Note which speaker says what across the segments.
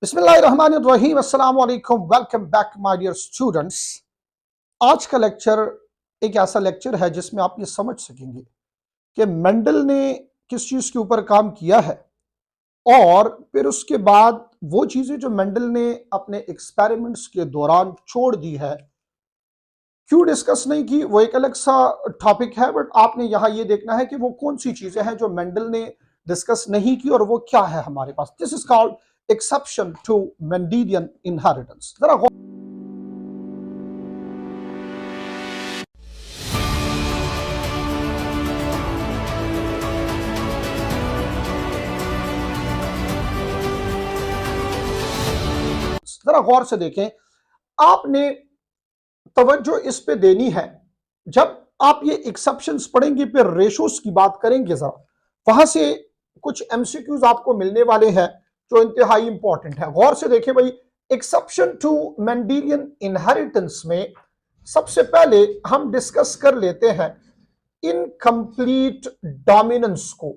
Speaker 1: बिस्मिल्लाहिर्रहमानिर्रहीम अस्सलाम वालेकुम। Welcome back my dear students. आज का लेक्चर एक ऐसा लेक्चर है जिसमें आप ये समझ सकेंगे कि मेंडल ने किस चीज़ के ऊपर काम किया है और फिर उसके बाद वो चीज़ें जो मेंडल ने अपने एक्सपेरिमेंट्स के दौरान छोड़ दी है, क्यों डिस्कस नहीं की, वो एक अलग सा टॉपिक है। बट आपने यहाँ ये देखना है कि वो कौन सी चीज़ें हैं जो मेंडल ने डिस्कस नहीं की और वो क्या है हमारे पास। This is called exception to Mendelian inheritance. जरा गौर से देखें, आपने तवज्जो इस पे देनी है। जब आप ये एक्सेप्शंस पढ़ेंगे फिर रेशोस की बात करेंगे, जरा वहां से कुछ एमसीक्यूज आपको मिलने वाले हैं जो इंतहाई इंपॉर्टेंट है। गौर से देखें भाई, एक्सेप्शन टू मेंडेलियन इनहेरिटेंस में सबसे पहले हम डिस्कस कर लेते हैं इनकम्प्लीट डोमिनेंस को।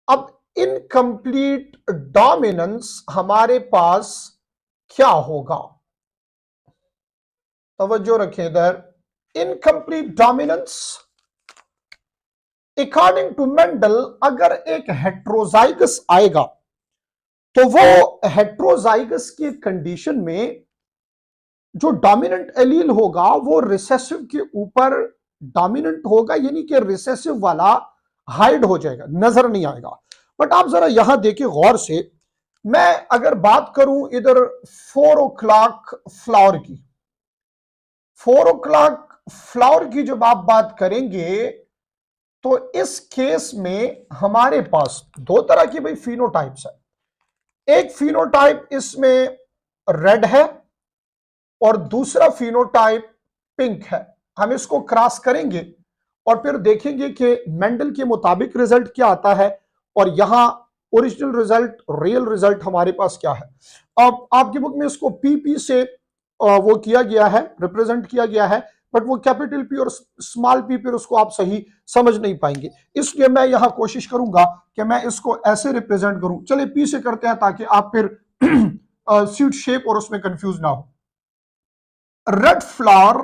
Speaker 1: अब इनकम्प्लीट डोमिनेंस हमारे पास क्या होगा, तवज्जो रखें इधर। Incomplete dominance according to Mendel, अगर एक हेट्रोजाइगस आएगा तो वो हेट्रोजाइगस की कंडीशन में जो डोमिनेंट एलील होगा वो रिसेसिव के ऊपर डोमिनेंट होगा, यानी कि रिसेसिव वाला हाइड हो जाएगा, नजर नहीं आएगा। बट आप जरा यहां देखिए गौर से, मैं अगर बात करूं इधर 4 o'clock फ्लावर की, 4 o'clock फ्लावर की जब आप बात करेंगे तो इस केस में हमारे पास दो तरह की भाई फिनोटाइप्स है। एक फिनोटाइप इसमें रेड है और दूसरा फिनोटाइप पिंक है। हम इसको क्रॉस करेंगे और फिर देखेंगे कि मेंडल के मुताबिक रिजल्ट क्या आता है और यहां ओरिजिनल रिजल्ट, रियल रिजल्ट हमारे पास क्या है। अब आपकी बुक में इसको पीपी से वो किया गया है, रिप्रेजेंट किया गया है, बट वो कैपिटल पी और स्मॉल पी पर उसको आप सही समझ नहीं पाएंगे। इसलिए मैं यहां कोशिश करूंगा कि मैं इसको ऐसे रिप्रेजेंट करूं। चलिए पी से करते हैं ताकि आप फिर स्वीट शेप और उसमें कंफ्यूज ना हो। Red flower,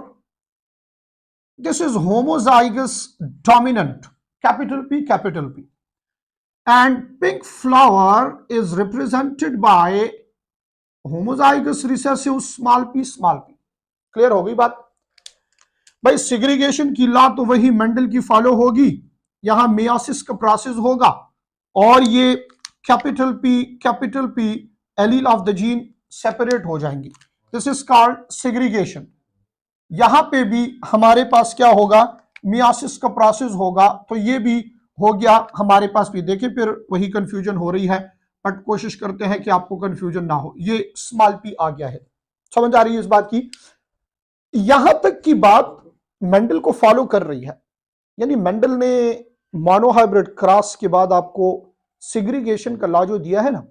Speaker 1: this is homozygous dominant, capital P, capital P. And pink flower is represented by homozygous recessive small p, small p. Clear हो गई बात भाई। सिग्रीगेशन की लॉ तो वही मेंडल की फॉलो होगी, यहां मेयोसिस का प्रोसेस होगा और ये capital P allele of the gene separate हो जाएंगी। This is called segregation. यहां पे भी हमारे पास क्या होगा, मियासिस का प्रोसेस होगा, तो ये भी हो गया हमारे पास भी। देखिए फिर वही कंफ्यूजन हो रही है, बट कोशिश करते हैं कि आपको कंफ्यूजन ना हो। ये स्मॉल पी आ गया है, समझ आ रही है इस बात की। यहां तक की बात मेंडल को फॉलो कर रही है, यानी मेंडल ने मोनोहाइब्रिड क्रॉस के बाद आपको सिग्रीगेशन का लॉ जो दिया है ना,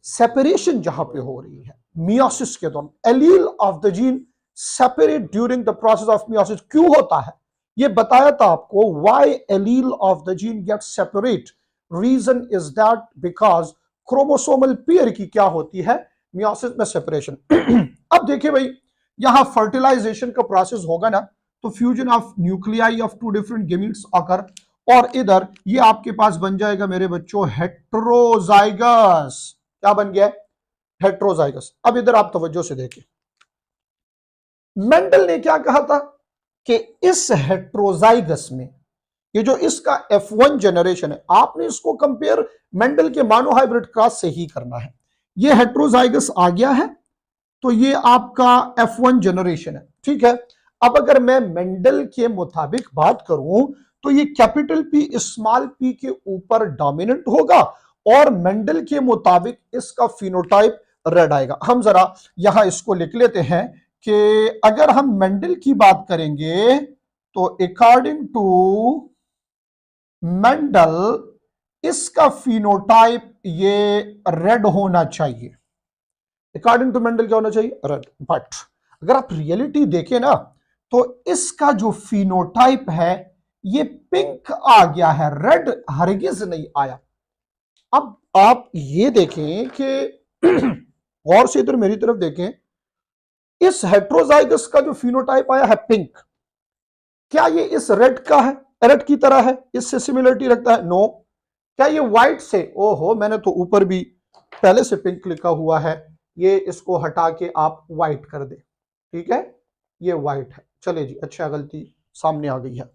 Speaker 1: सेपरेशन जहां पे हो रही है मियोसिस के दौरान, allele of the gene separate during the process of meiosis. क्यों होता है ये बताया था आपको, why allele of the gene get separate. Reason is that because chromosomal pair की क्या होती है, मियोसिस में सेपरेशन। अब देखिए भाई, यहां फर्टिलाइजेशन का प्रोसेस होगा ना, तो fusion of nuclei of two different gametes आकर, और इधर ये आपके पास बन जाएगा मेरे बच्चों हेट्रोजाइगस। क्या बन गया, हेट्रोजाइगस। अब इधर आप तवज्जो से देखें, मेंडल ने क्या कहा था कि इस हेट्रोजाइगस में, ये जो इसका F1 जनरेशन है, आपने इसको कंपेयर मेंडल के मोनोहाइब्रिड क्रॉस से ही करना है। ये हेट्रोजाइगस आ गया है तो ये आपका F1 जनरेशन है, ठीक है। अब अगर मैं मेंडल के मुताबिक बात करूं तो ये कैपिटल पी स्मॉल पी के ऊपर डोमिनेंट होगा और मेंडल के मुताबिक इसका फिनोटाइप रेड आएगा। हम जरा यहां इसको लिख लेते हैं कि अगर हम मेंडल की बात करेंगे तो अकॉर्डिंग टू मेंडल इसका फिनोटाइप ये रेड होना चाहिए। अकॉर्डिंग टू मेंडल क्या होना चाहिए, रेड। बट अगर आप रियलिटी देखें ना तो इसका जो फिनोटाइप है ये पिंक आ गया है, रेड हरगिज नहीं आया। अब आप ये देखें कि गौर से इधर मेरी तरफ देखें, इस हेट्रोजाइगस का जो फिनोटाइप आया है पिंक, क्या ये इस रेड का है, रेड की तरह है, इससे सिमिलरिटी रखता है? नो। क्या ये व्हाइट से, ओहो मैंने तो ऊपर भी पहले से पिंक लिखा हुआ है, ये इसको हटा के आप व्हाइट कर दे, ठीक है, ये व्हाइट है। चले जी, अच्छा गलती सामने आ गई है।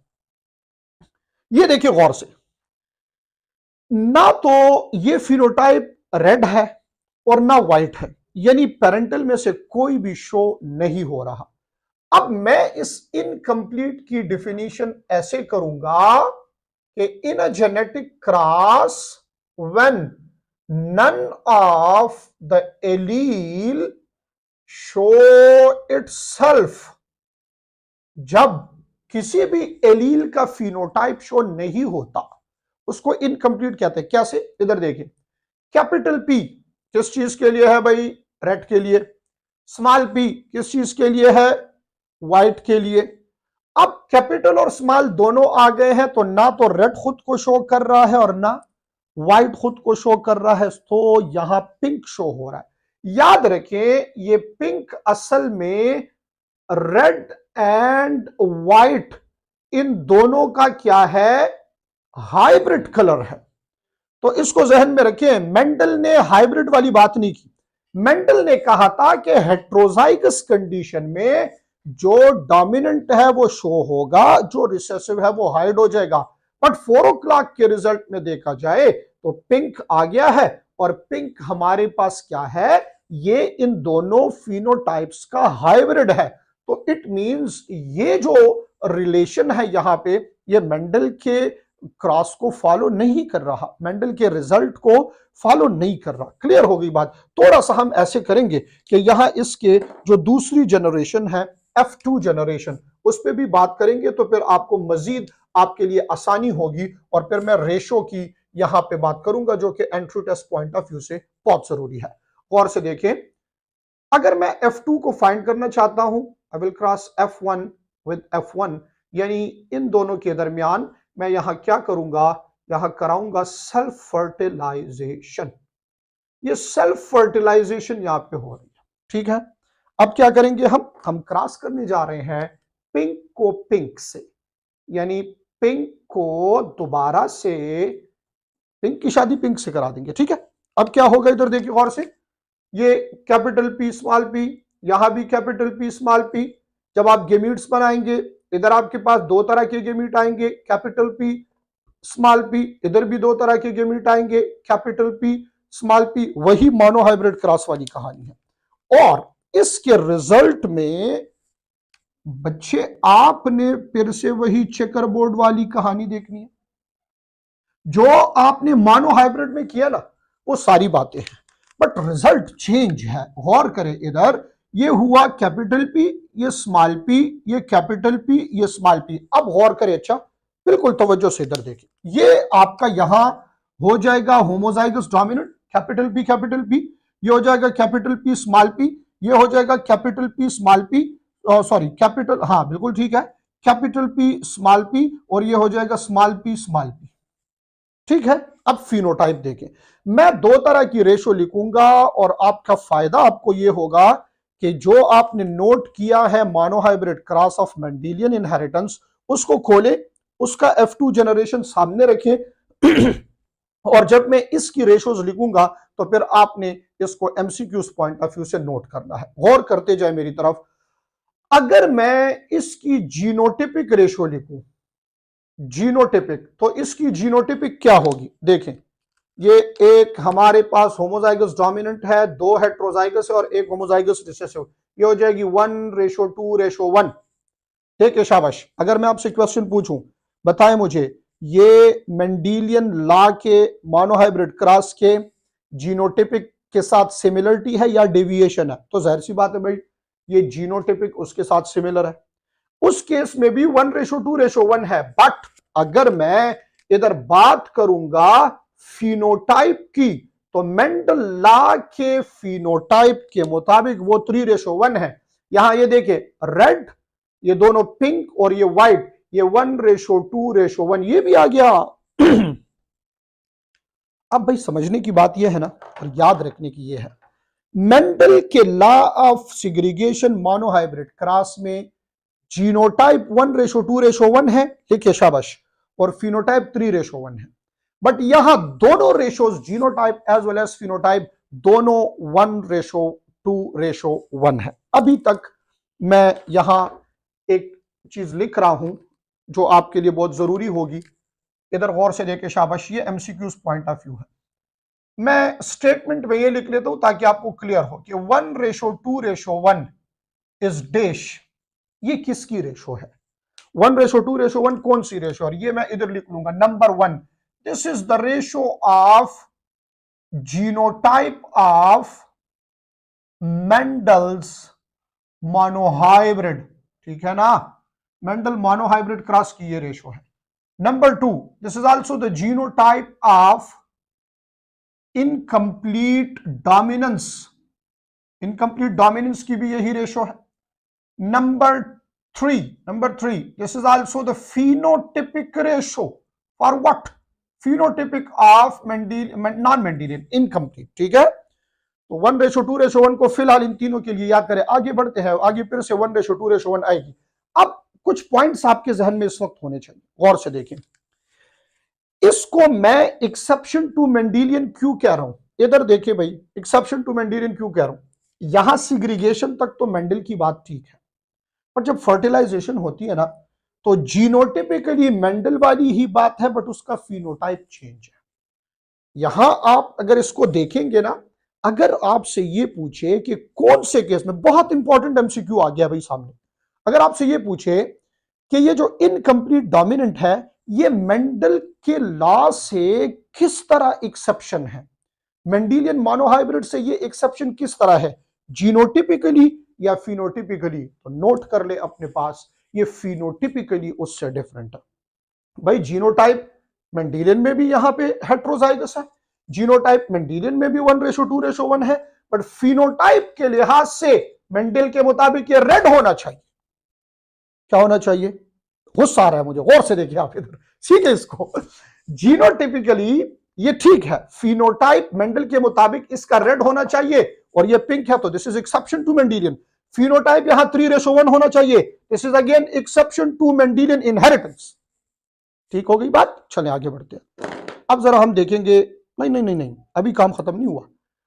Speaker 1: ये देखिए गौर से, ना तो ये फिनोटाइप रेड है और ना व्हाइट है, यानी पेरेंटल में से कोई भी शो नहीं हो रहा। अब मैं इस इनकम्प्लीट की डिफिनीशन ऐसे करूंगा कि in a genetic cross when none of the allele show itself, जब किसी भी एलील का फिनोटाइप शो नहीं होता उसको इनकम्प्लीट कहते हैं। कैसे? इधर देखिए, कैपिटल पी किस चीज के लिए है भाई? रेड के लिए। स्मॉल पी किस चीज के लिए है? व्हाइट के लिए। अब कैपिटल और स्मॉल दोनों आ गए हैं, तो ना तो रेड खुद को शो कर रहा है और ना व्हाइट खुद को शो कर रहा है, तो यहां पिंक शो हो रहा है। याद रखें, ये पिंक असल में रेड एंड व्हाइट इन दोनों का क्या है? हाइब्रिड कलर है। तो इसको जहन में रखें, मेंडल ने हाइब्रिड वाली बात नहीं की। मेंडल ने कहा था कि हेट्रोजाइगस कंडीशन में जो डोमिनेंट है वो शो होगा, जो रिसेसिव है वो हाइड हो जाएगा। बट 4 o'clock के रिजल्ट में देखा जाए तो पिंक आ गया है, और पिंक हमारे पास क्या है? ये इन दोनों फिनोटाइप्स का हाइब्रिड है। तो इट मींस ये जो रिलेशन है यहां पे, ये मेंडल के क्रॉस को फॉलो नहीं कर रहा, मेंडल के रिजल्ट को फॉलो नहीं कर रहा। क्लियर हो गई बात? थोड़ा सा हम ऐसे करेंगे कि यहां इसके जो दूसरी जनरेशन है F2 जनरेशन, उस पर भी बात करेंगे, तो फिर आपको मजीद आपके लिए आसानी होगी। और फिर मैं रेशो की यहां पे बात करूंगा, जो कि entry test point of view से बहुत जरूरी है। गौर से देखें, अगर मैं F2 को फाइंड करना चाहता हूं, I will cross F1 with F1, यानी इन दोनों के दरमियान मैं यहां क्या करूंगा? यहां कराऊंगा सेल्फ फर्टिलाइजेशन। ये सेल्फ फर्टिलाइजेशन यहां पे हो रही है, ठीक है। अब क्या करेंगे हम क्रॉस करने जा रहे हैं पिंक को पिंक से, यानी पिंक को दोबारा से, पिंक की शादी पिंक से करा देंगे, ठीक है। अब क्या होगा? इधर देखिए गौर से, ये कैपिटल पी स्मॉल पी, यहां भी कैपिटल पी स्मॉल पी। जब आप गेमीट्स बनाएंगे, इधर आपके पास दो तरह के गेमीट आएंगे, कैपिटल पी स्मॉल पी, इधर भी दो तरह के गेमीट आएंगे, कैपिटल पी स्मॉल पी। वही मोनोहाइब्रिड क्रॉस वाली कहानी है। और इसके रिजल्ट में बच्चे आपने फिर से वही चेकर बोर्ड वाली कहानी देखनी है। जो आपने मोनोहाइब्रिड में किया ना, वो सारी बातें हैं, बट रिजल्ट चेंज है। गौर करें, इधर ये हुआ कैपिटल पी, ये स्मॉल पी, ये कैपिटल पी, ये स्मॉल पी। अब गौर करें, अच्छा बिल्कुल तवज्जो से इधर देखिए, ये आपका यहां हो जाएगा होमोजाइगस डोमिनेंट, कैपिटल पी, ये हो जाएगा कैपिटल पी स्मॉल पी, ये हो जाएगा capital P small P, sorry capital, हाँ बिल्कुल ठीक है, कैपिटल पी स्मॉल पी, और ये हो जाएगा स्मॉल पी, ठीक है। अब फिनोटाइप देखें, मैं दो तरह की रेशो लिखूंगा, और आपका फायदा आपको यह होगा कि जो आपने नोट किया है monohybrid cross of Mendelian inheritance, उसको खोले, उसका F2 जनरेशन सामने रखें और जब मैं इसकी रेशोज लिखूंगा तो फिर आपने इसको MCQs पॉइंट ऑफ व्यू से नोट करना है। गौर करते जाए मेरी तरफ, अगर मैं इसकी जीनोटिपिक रेशो लिखूं, जीनोटिपिक, तो इसकी जीनोटिपिक क्या होगी? देखें, ये एक हमारे पास होमोजाइगस डोमिनेंट है, दो हेट्रोजाइगस है और एक होमोजाइगस रिसेसिव, ये हो जाएगी 1:2:1। ठीक है, शाबाश। अगर मैं आपसे क्वेश्चन पूछूं, बताएं मुझे, ये मेंडेलियन लॉ के मोनोहाइब्रिड क्रॉस के जीनोटिपिक के साथ सिमिलरिटी है या डेविएशन है? तो जाहिर सी बात है भाई, ये जीनोटिपिक उसके साथ सिमिलर है। उस केस में भी 1:2:1 है। बट अगर मैं इधर बात करूंगा फिनोटाइप की, तो मेंडल लॉ के फिनोटाइप के मुताबिक वो 3:1 है। यहां ये देखे, रेड, ये दोनों पिंक और ये व्हाइट, ये 1:2:1 ये भी आ गया। अब भाई समझने की बात यह है ना, और याद रखने की यह है मेंडल के law of segregation monohybrid cross में जीनोटाइप 1:2:1 है, लिखिए शाबाश, और फिनोटाइप 3:1 है। बट यहां दोनों ratios genotype as well as phenotype दोनों 1:2:1 है। अभी तक मैं यहां एक चीज लिख रहा हूं जो आपके लिए बहुत जरूरी होगी, इधर गौर से देखे शाबाश, ये एमसीक्यूज पॉइंट ऑफ व्यू है। मैं स्टेटमेंट में ये लिख लेता हूं ताकि आपको क्लियर हो कि 1:2:1 इज डैश, ये किसकी रेशो है। 1:2:1 कौन सी रेशो, और ये मैं इधर लिख लूंगा number 1, this is the ratio of genotype of Mendel's monohybrid, ठीक है ना, मेंडल मोनोहाइब्रिड क्रॉस की ये रेशो है। Number 2, this is also the genotype of incomplete dominance, incomplete dominance की भी यही रेशो है। Number 3, this is also the phenotypic ratio for what? Phenotypic of non-Mendelian incomplete, ठीक है। तो 1:2:1 को फिलहाल इन तीनों के लिए याद करें। आगे बढ़ते हैं, आगे फिर से 1:2:1 आएगी। अब कुछ पॉइंट्स आपके जहन में इस वक्त होने चाहिए, गौर से देखें। इसको मैं एक्सेप्शन टू मेंडेलियन क्यों कह रहा हूं, इधर देखिए भाई, एक्सेप्शन टू मेंडेलियन क्यों कह रहा हूं। यहां सिग्रीगेशन तक तो मेंडल की बात ठीक है, पर जब फर्टिलाइजेशन होती है ना, तो जीनोटिपिकली मेंडल वाली ही बात है, बट उसका फिनोटाइप चेंज है। यहां आप अगर इसको देखेंगे ना, अगर आपसे ये पूछे कि कौन से केस में, बहुत इंपॉर्टेंट एमसीक्यू आ गया भाई सामने, अगर आपसे ये पूछे कि ये जो इनकम्प्लीट डोमिनेंट है, ये मेंडल के लॉ से किस तरह एक्सेप्शन है, मेंडेलियन मोनोहाइब्रिड से ये एक्सेप्शन किस तरह है, जीनोटिपिकली या फिनोटिपिकली, तो नोट कर ले अपने पास, ये फिनोटिपिकली उससे डिफरेंट है। भाई जीनोटाइप मेंडेलियन में भी यहां पे हेट्रोजाइगस है, जीनोटाइप मेंडेलियन में भी 1:2:1 है, बट फिनोटाइप के लिहाज से मेंडल के मुताबिक ये रेड होना चाहिए। क्या होना चाहिए, गुस्सा आ रहा है मुझे, गौर से देखिए आप इधर, सीखे इसको। जीनोटिपिकली ये ठीक है, फिनोटाइप मेंडल के मुताबिक इसका रेड होना चाहिए, और ये पिंक है, तो this is exception to Mendelian. Phenotype यहां 3:1 होना चाहिए, this is again exception to Mendelian inheritance. ठीक हो गई बात, चलें आगे बढ़ते हैं। अब जरा हम देखेंगे, नहीं नहीं नहीं नहीं, अभी काम खत्म नहीं हुआ,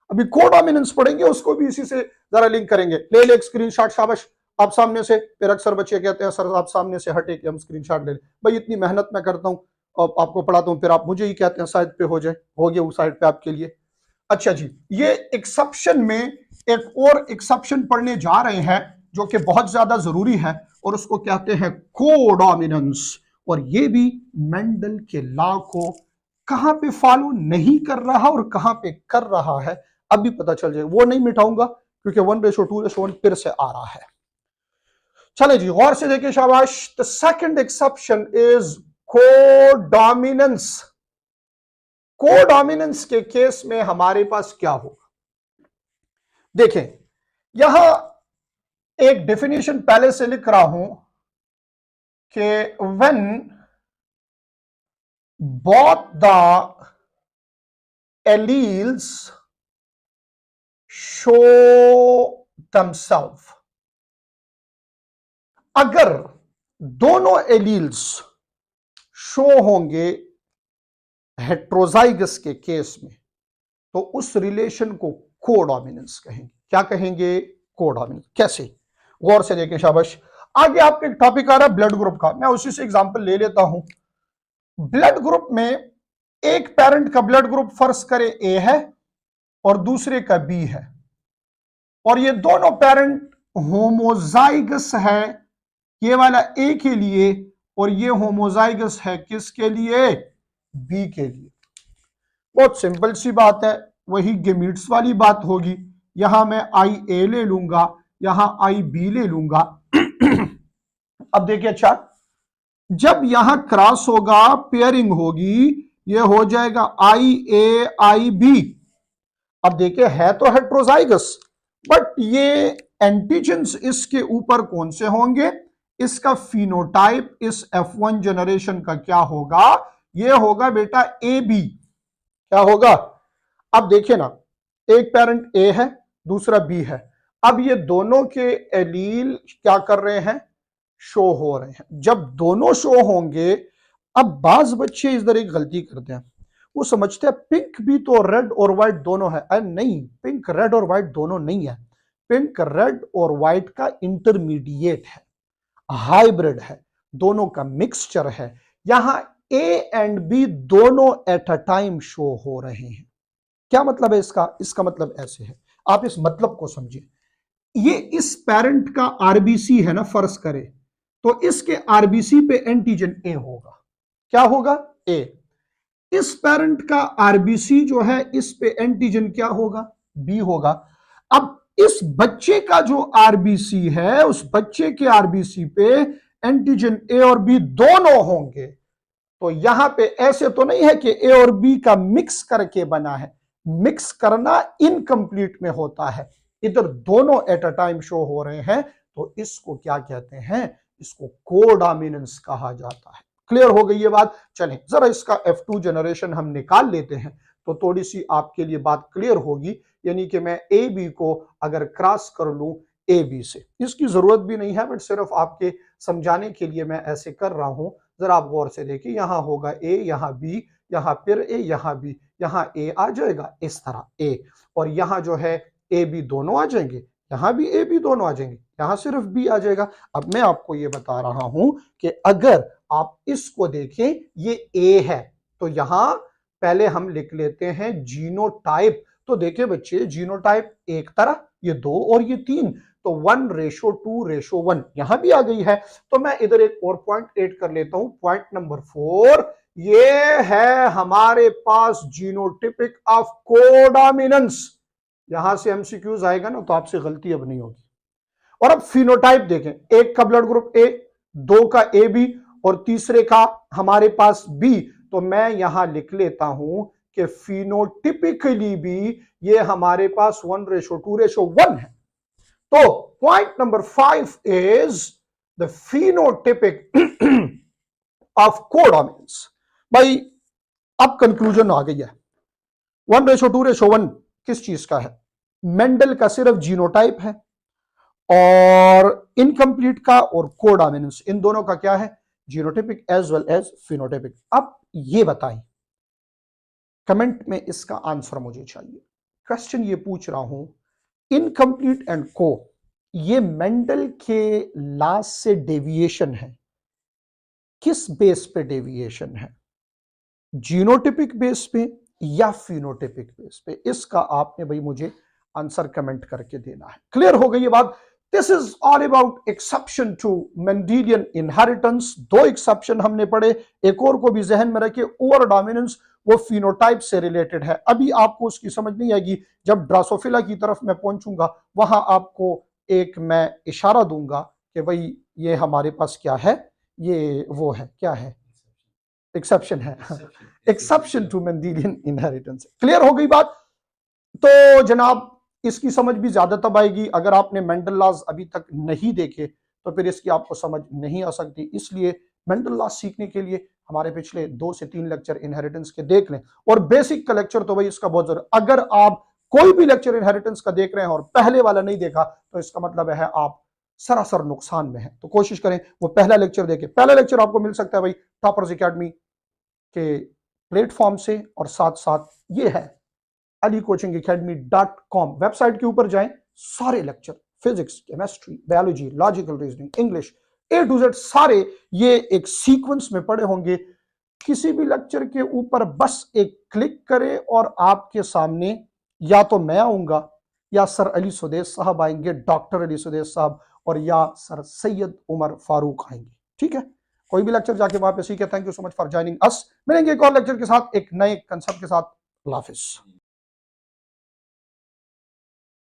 Speaker 1: अभी कोडोमिनेंस पढ़ेंगे, उसको भी इसी से जरा लिंक करेंगे। ले ले एक स्क्रीनशॉट, शाबाश, आप सामने से। फिर अक्सर बच्चे कहते हैं सर आप सामने से हटे कि हम स्क्रीनशॉट ले लें। भाई इतनी मेहनत मैं करता हूं और आपको पढ़ाता हूं, फिर आप मुझे ही कहते हैं साइड पे हो जाए, हो गया उस साइड पे आपके लिए। अच्छा जी, ये एक्सेप्शन में एक और एक्सेप्शन पढ़ने जा रहे हैं जो कि बहुत ज्यादा जरूरी है, और उसको कहते हैं कोडोमिनेंस। और ये भी मेंडल के लॉ को कहां पे फॉलो नहीं कर रहा और कहां पे कर रहा है, अभी पता चल जाए। वो नहीं मिटाऊंगा क्योंकि 1:2:1 फिर से आ रहा है। चले जी, गौर से देखिए शाबाश। The second exception is codominance. Codominance के केस में हमारे पास क्या होगा, देखें यहां एक डेफिनेशन पहले से लिख रहा हूं कि when both the alleles show themselves, अगर दोनों एलील्स शो होंगे हेट्रोजाइगस के केस में, तो उस रिलेशन को कोडोमिनेंस कहेंगे। क्या कहेंगे, कोडोमिनेंस। कैसे, गौर से देखें शाबाश। आगे आपका एक टॉपिक आ रहा है ब्लड ग्रुप का, मैं उसी से एग्जांपल ले लेता हूं। ब्लड ग्रुप में एक पेरेंट का ब्लड ग्रुप फर्ज करे ए है और दूसरे का बी है, और ये दोनों पेरेंट होमोजाइगस है, ये वाला ए के लिए और ये होमोजाइगस है किसके लिए, बी के लिए। बहुत सिंपल सी बात है, वही गेमीट्स वाली बात होगी। यहां मैं आई ए ले लूंगा, यहां आई बी ले लूंगा। अब देखिए, अच्छा जब यहां क्रॉस होगा, पेयरिंग होगी, ये हो जाएगा आई ए आई बी। अब देखिए है तो हेट्रोजाइगस, बट ये एंटीजेंस इसके ऊपर कौन से होंगे, इसका फिनोटाइप इस F1 जनरेशन का क्या होगा, ये होगा बेटा ए बी। क्या होगा, अब देखिए ना, एक पेरेंट ए है दूसरा बी है। अब ये दोनों के एलील क्या कर रहे हैं, शो हो रहे हैं। जब दोनों शो होंगे, अब बाज बच्चे इधर एक गलती करते हैं, वो समझते हैं पिंक भी तो रेड और व्हाइट दोनों है। अरे नहीं, पिंक रेड और व्हाइट दोनों नहीं है। पिंक रेड और व्हाइट का इंटरमीडिएट है, हाइब्रिड है, दोनों का मिक्सचर है। यहां ए एंड बी दोनों एट अ टाइम शो हो रहे हैं। क्या मतलब है इसका? इसका मतलब ऐसे है, आप इस मतलब को समझिए। ये इस पेरेंट का आरबीसी है ना, फर्ज करे तो इसके आरबीसी पे एंटीजन ए होगा। क्या होगा? ए। इस पेरेंट का आरबीसी जो है इस पे एंटीजन क्या होगा? बी होगा। अब इस बच्चे का जो आरबीसी है, उस बच्चे के आरबीसी पे एंटीजन ए और बी दोनों होंगे। तो यहां पे ऐसे तो नहीं है कि ए और बी का मिक्स करके बना है, मिक्स करना इनकम्प्लीट में होता है। इधर दोनों एट अ टाइम शो हो रहे हैं, तो इसको क्या कहते हैं? इसको कोडोमिनेंस कहा जाता है। क्लियर हो गई ये बात? चलें जरा इसका F2 जनरेशन हम निकाल लेते हैं, तो थोड़ी सी आपके लिए बात क्लियर होगी। यानी कि मैं ए बी को अगर क्रॉस कर लूं ए बी से, इसकी जरूरत भी नहीं है, बट सिर्फ आपके समझाने के लिए मैं ऐसे कर रहा हूं। जरा आप गौर से देखिए, यहां होगा ए, यहां बी, यहां फिर ए, यहां बी, यहां ए आ जाएगा इस तरह ए, और यहां जो है ए बी दोनों आ जाएंगे, यहां भी ए बी दोनों आ जाएंगे, यहां सिर्फ बी आ जाएगा। अब मैं आपको ये बता रहा हूं कि अगर आप इसको देखें, ये ए है, तो यहां पहले हम लिख लेते हैं जीनोटाइप। तो देखिए बच्चे, जीनोटाइप एक तरह, ये 2 और ये 3, तो 1:2:1 यहां भी आ गई है। तो मैं इधर एक और पॉइंट ऐड कर लेता हूं, पॉइंट नंबर 4, ये है हमारे पास जीनोटिपिक ऑफ कोडोमिनेंस। यहां से एमसीक्यूज आएगा ना, तो आपसे गलती अब नहीं होगी। और अब फिनोटाइप देखें, एक का ब्लड ग्रुप ए, 2 का ए बी, और तीसरे का हमारे पास बी। तो मैं यहां लिख लेता हूं कि फिनोटिपिकली भी ये हमारे पास 1:2:1 है। तो point number 5 is the phenotypic of codominance. भाई अब कंक्लूजन आ गई है। 1:2:1 किस चीज का है? मेंडल का सिर्फ जीनोटाइप है, और इनकम्प्लीट का और कोडोमिनेंस, इन दोनों का क्या है? Genotypic as well as phenotypic. अब ये बताएं, कमेंट में इसका आंसर मुझे चाहिए। क्वेश्चन ये पूछ रहा हूं, इनकम्प्लीट एंड को, ये मेंडल के लॉ से डेविएशन है। किस बेस पे डेविएशन है? जीनोटिपिक बेस पे या फिनोटिपिक बेस पे? इसका आपने भाई मुझे आंसर कमेंट करके देना है। क्लियर हो गई ये बात? This is all about exception to Mendelian inheritance. 2 exception हमने पढ़े, एक और को भी जहन में रखिए, ओवर डोमिनेंस, वो फिनोटाइप से रिलेटेड है। अभी आपको उसकी समझ नहीं आएगी, जब ड्रासोफिला की तरफ मैं पहुंचूंगा, वहां आपको एक मैं इशारा दूंगा कि भाई ये हमारे पास क्या है, ये वो है, क्या है, एक्सेप्शन है, exception to Mendelian inheritance. Clear हो गई बात? तो जनाब इसकी समझ भी ज्यादा तब आएगी अगर आपने मेंडल लॉज अभी तक नहीं देखे, तो फिर इसकी आपको समझ नहीं आ सकती। इसलिए मेंडल लॉज सीखने के लिए हमारे पिछले 2 से 3 लेक्चर इनहेरिटेंस के देख लें, और बेसिक का लेक्चर तो भाई इसका बहुत जरूरी। अगर आप कोई भी लेक्चर इनहेरिटेंस का देख रहे हैं और पहले वाला नहीं देखा, तो इसका मतलब है आप सरासर नुकसान में है। तो कोशिश करें वो पहला लेक्चर देखें। पहला लेक्चर आपको मिल सकता है भाई टॉपर्स एकेडमी के प्लेटफॉर्म से, और साथ साथ ये है alicoachingacademy.com वेबसाइट के ऊपर जाएं, सारे lecture, physics, chemistry, biology, logical reasoning, English, A to Z सारे ये एक सीक्वेंस में पड़े होंगे। किसी भी लेक्चर के ऊपर बस एक क्लिक करें और आपके सामने या तो मैं आऊंगा, या सर अली सुदेश साहब आएंगे, डॉक्टर अली सुदेश साहब, और या सर सैयद उमर फारूक आएंगे। ठीक है, कोई भी लेक्चर जाके वहां पे सीखे। Thank you so much for joining us. मिलेंगे एक और लेक्चर के साथ, एक नए कंसेप्ट के साथ। अल्लाह हाफिज।